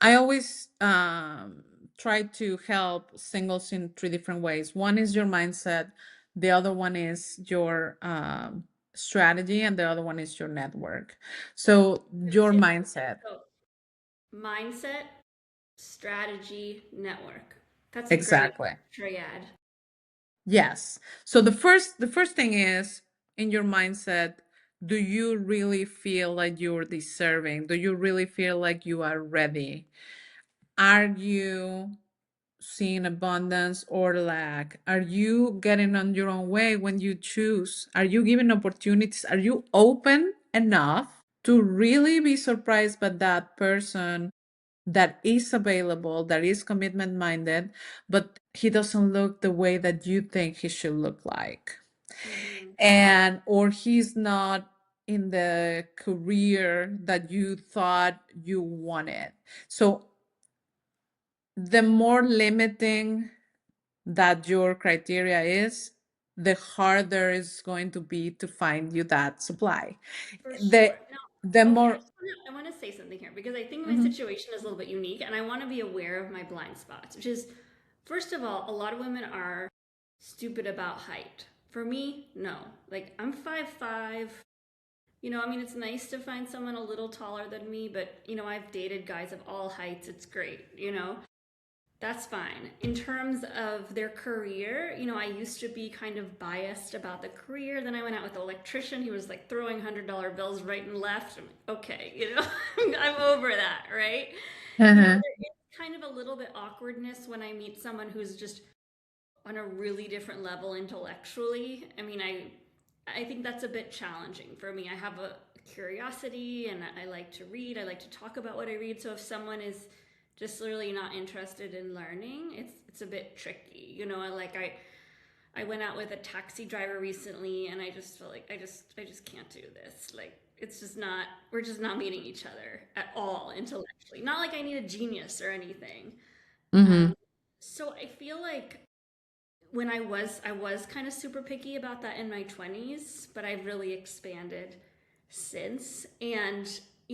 I always try to help singles in three different ways. One is your mindset, the other one is your strategy, and the other one is your network. So, Good your tip. mindset. So mindset, strategy, network. That's a great Exactly. triad. Yes. So the first thing is, in your mindset, do you really feel like you're deserving? Do you really feel like you are ready? Are you seeing abundance or lack? Are you getting on your own way when you choose? Are you giving opportunities? Are you open enough to really be surprised by that person that is available, that is commitment minded, but he doesn't look the way that you think he should look like? Hmm. And or he's not in the career that you thought you wanted. So the more limiting that your criteria is, the harder it's going to be to find you that supply. For The sure. the Now, okay, more I want to say something here because I think my Mhm. situation is a little bit unique and I want to be aware of my blind spots, which is, first of all, a lot of women are stupid about height. For me, no. Like, I'm 5'5". I mean, it's nice to find someone a little taller than me, but, I've dated guys of all heights. It's great. That's fine. In terms of their career, I used to be kind of biased about the career. Then I went out with an electrician. He was like throwing $100 bills right and left. I'm like, okay, I'm over that, right? Uh-huh. There is kind of a little bit awkwardness when I meet someone who's just on a really different level intellectually. I mean, I think that's a bit challenging for me. I have a curiosity and I like to read. I like to talk about what I read. So if someone is just really not interested in learning, it's a bit tricky. I went out with a taxi driver recently and I just felt like I just can't do this. Like it's just not we're just not meeting each other at all intellectually. Not like I need a genius or anything. Mm-hmm. Um, so I feel like when I was kind of super picky about that in my 20s, but I've really expanded since. And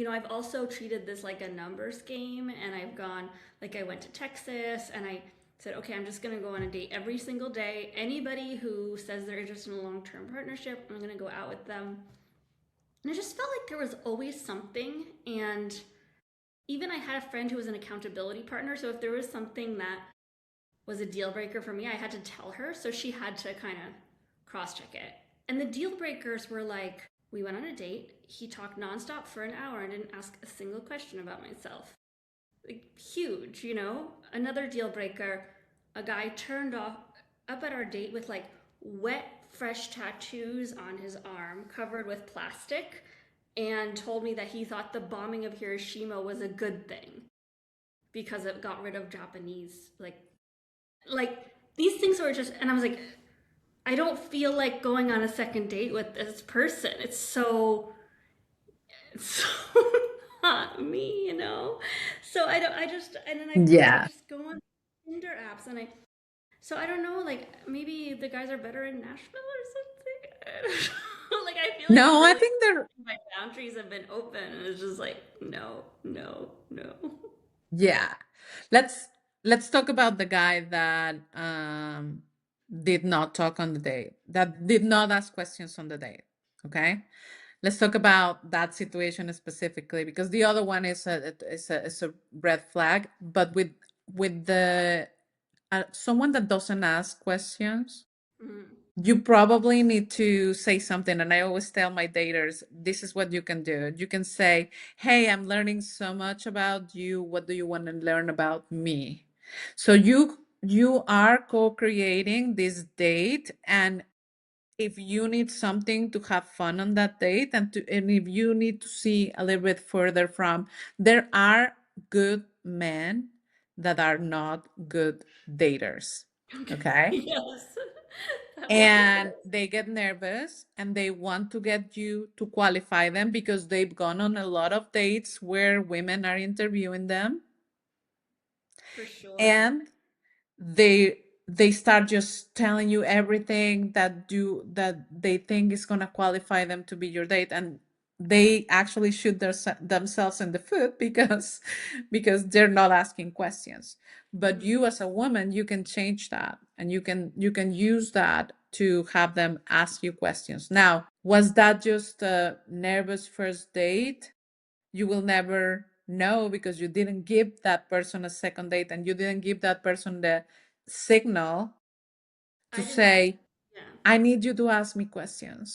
I've also treated this like a numbers game, and I've gone like I went to Texas and I said, okay, I'm just going to go on a date every single day. Anybody who says they're interested in a long-term partnership, I'm going to go out with them. And I just felt like there was always something. And even I had a friend who was an accountability partner, so if there was something that was a deal breaker for me, I had to tell her. So she had to kind of cross check it. And the deal breakers were like, we went on a date. He talked nonstop for an hour and didn't ask a single question about myself. Like, huge. Another deal breaker, a guy turned off up at our date with like wet, fresh tattoos on his arm covered with plastic and told me that he thought the bombing of Hiroshima was a good thing because it got rid of Japanese like these things were just, and I was like, I don't feel like going on a second date with this person. It's so not me. So I don't I just and then I Yeah. just go on Tinder apps and I don't know, like maybe the guys are better in Nashville or something. Like I feel like I've No, I really think they're my boundaries have been open and it's just like no, no, no. yeah. Let's let's talk about the guy that did not talk on the date, that did not ask questions on the date. Okay? Let's talk about that situation specifically because the other one is a red flag, but with the someone that doesn't ask questions, Mm. you probably need to say something. And I always tell my daters, this is what you can do. You can say, hey, I'm learning so much about you. What do you want to learn about me? So you are co-creating this date, and if you need something to have fun on that date, and if you need to see a little bit further from, there are good men that are not good daters. Okay. Okay, Yes. That makes and sense. they get nervous and they want to get you to qualify them because they've gone on a lot of dates where women are interviewing them, For sure. and they start just telling you everything that they think is going to qualify them to be your date, and they actually shoot themselves in the foot because they're not asking questions. But Mm-hmm. you as a woman, you can change that, and you can use that to have them ask you questions. Now, was that just a nervous first date? You will never know because you didn't give that person a second date, and you didn't give that person the signal to I didn't. say, Yeah. I need you to ask me questions.